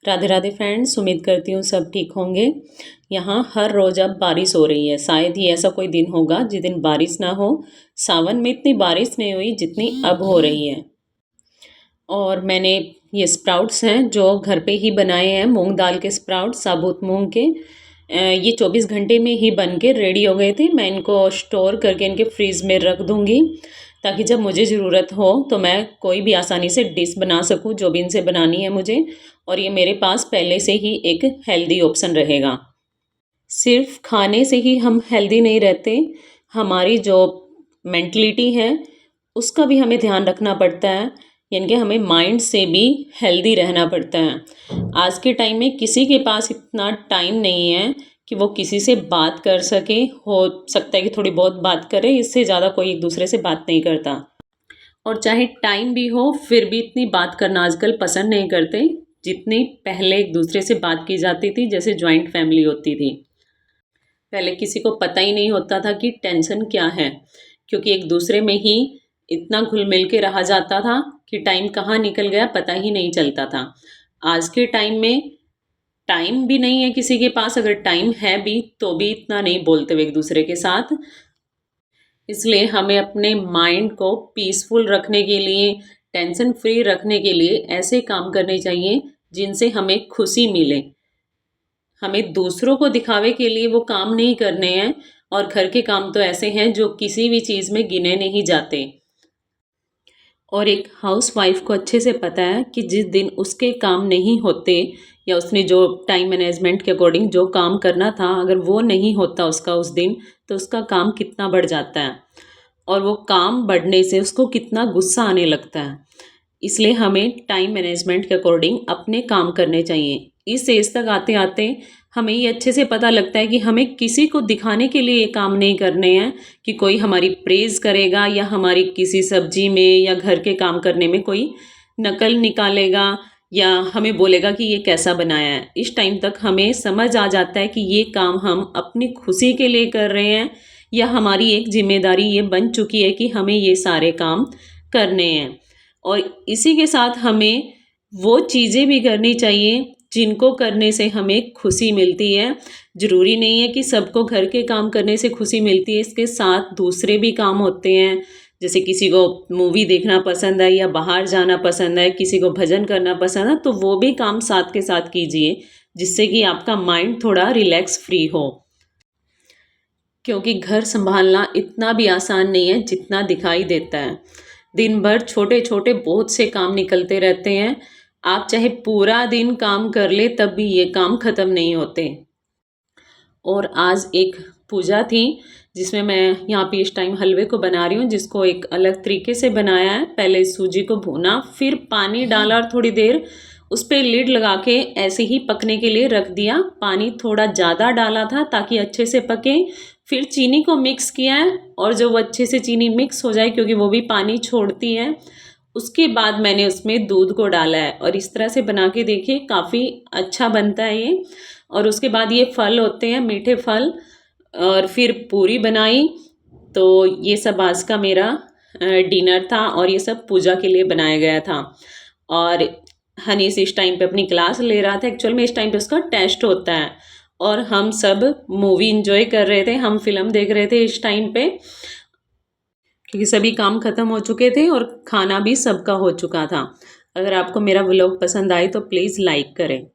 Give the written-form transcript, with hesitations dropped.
Radhe Radhe friends, उम्मीद करती हूँ सब ठीक होंगे। यहाँ हर रोज़ अब बारिश हो रही है। शायद ही ऐसा कोई दिन होगा जिस दिन बारिश ना हो। सावन में इतनी बारिश नहीं हुई जितनी अब हो रही है। और मैंने ये स्प्राउट्स हैं जो घर पे ही बनाए हैं, मूंग दाल के स्प्राउट्स, साबुत मूंग के। ये 24 घंटे में ही बन के रेडी हो गए थे। मैं इनको स्टोर करके इनके फ्रीज़ में रख दूँगी ताकि जब मुझे ज़रूरत हो तो मैं कोई भी आसानी से डिश बना सकूं, जो भी इनसे बनानी है मुझे। और ये मेरे पास पहले से ही एक हेल्दी ऑप्शन रहेगा। सिर्फ खाने से ही हम हेल्दी नहीं रहते, हमारी जो मेंटलिटी है उसका भी हमें ध्यान रखना पड़ता है, यानी कि हमें माइंड से भी हेल्दी रहना पड़ता है। आज के टाइम में किसी के पास इतना टाइम नहीं है कि वो किसी से बात कर सके। हो सकता है कि थोड़ी बहुत बात करे, इससे ज़्यादा कोई एक दूसरे से बात नहीं करता। और चाहे टाइम भी हो फिर भी इतनी बात करना आजकल पसंद नहीं करते जितनी पहले एक दूसरे से बात की जाती थी, जैसे जॉइंट फैमिली होती थी। पहले किसी को पता ही नहीं होता था कि टेंशन क्या है, क्योंकि एक दूसरे में ही इतना घुल मिल के रहा जाता था कि टाइम कहाँ निकल गया पता ही नहीं चलता था। आज के टाइम में टाइम भी नहीं है किसी के पास, अगर टाइम है भी तो भी इतना नहीं बोलते हुए एक दूसरे के साथ। इसलिए हमें अपने माइंड को पीसफुल रखने के लिए, टेंशन फ्री रखने के लिए ऐसे काम करने चाहिए जिनसे हमें खुशी मिले। हमें दूसरों को दिखावे के लिए वो काम नहीं करने हैं। और घर के काम तो ऐसे हैं जो किसी भी चीज़ में गिने नहीं जाते। और एक हाउसवाइफ को अच्छे से पता है कि जिस दिन उसके काम नहीं होते या उसने जो टाइम मैनेजमेंट के अकॉर्डिंग जो काम करना था, अगर वो नहीं होता उसका उस दिन, तो उसका काम कितना बढ़ जाता है और वो काम बढ़ने से उसको कितना गुस्सा आने लगता है। इसलिए हमें टाइम मैनेजमेंट के अकॉर्डिंग अपने काम करने चाहिए। इस एज तक आते आते हमें ये अच्छे से पता लगता है कि हमें किसी को दिखाने के लिए ये काम नहीं करने हैं कि कोई हमारी प्रेज़ करेगा या हमारी किसी सब्जी में या घर के काम करने में कोई नकल निकालेगा या हमें बोलेगा कि ये कैसा बनाया है। इस टाइम तक हमें समझ आ जाता है कि ये काम हम अपनी खुशी के लिए कर रहे हैं या हमारी एक जिम्मेदारी ये बन चुकी है कि हमें ये सारे काम करने हैं। और इसी के साथ हमें वो चीज़ें भी करनी चाहिए जिनको करने से हमें खुशी मिलती है। ज़रूरी नहीं है कि सबको घर के काम करने से खुशी मिलती है, इसके साथ दूसरे भी काम होते हैं। जैसे किसी को मूवी देखना पसंद है या बाहर जाना पसंद है, किसी को भजन करना पसंद है, तो वो भी काम साथ के साथ कीजिए जिससे कि आपका माइंड थोड़ा रिलैक्स फ्री हो। क्योंकि घर संभालना इतना भी आसान नहीं है जितना दिखाई देता है। दिन भर छोटे छोटे बहुत से काम निकलते रहते हैं। आप चाहे पूरा दिन काम कर ले तब भी ये काम ख़त्म नहीं होते। और आज एक पूजा थी जिसमें मैं यहाँ पे इस टाइम हलवे को बना रही हूँ, जिसको एक अलग तरीके से बनाया है। पहले सूजी को भूना, फिर पानी डाला और थोड़ी देर उस पर लिड लगा के ऐसे ही पकने के लिए रख दिया। पानी थोड़ा ज़्यादा डाला था ताकि अच्छे से पके। फिर चीनी को मिक्स किया है और जब वो अच्छे से चीनी मिक्स हो जाए, क्योंकि वो भी पानी छोड़ती है, उसके बाद मैंने उसमें दूध को डाला है। और इस तरह से बना के देखिए, काफ़ी अच्छा बनता है ये। और उसके बाद ये फल होते हैं, मीठे फल, और फिर पूरी बनाई। तो ये सब आज का मेरा डिनर था और ये सब पूजा के लिए बनाया गया था। और हनीश इस टाइम पे अपनी क्लास ले रहा था। एक्चुअल में इस टाइम पे उसका टेस्ट होता है और हम सब मूवी इंजॉय कर रहे थे, हम फिल्म देख रहे थे इस टाइम पे, क्योंकि सभी काम ख़त्म हो चुके थे और खाना भी सबका हो चुका था। अगर आपको मेरा व्लॉग पसंद आए तो प्लीज़ लाइक करें।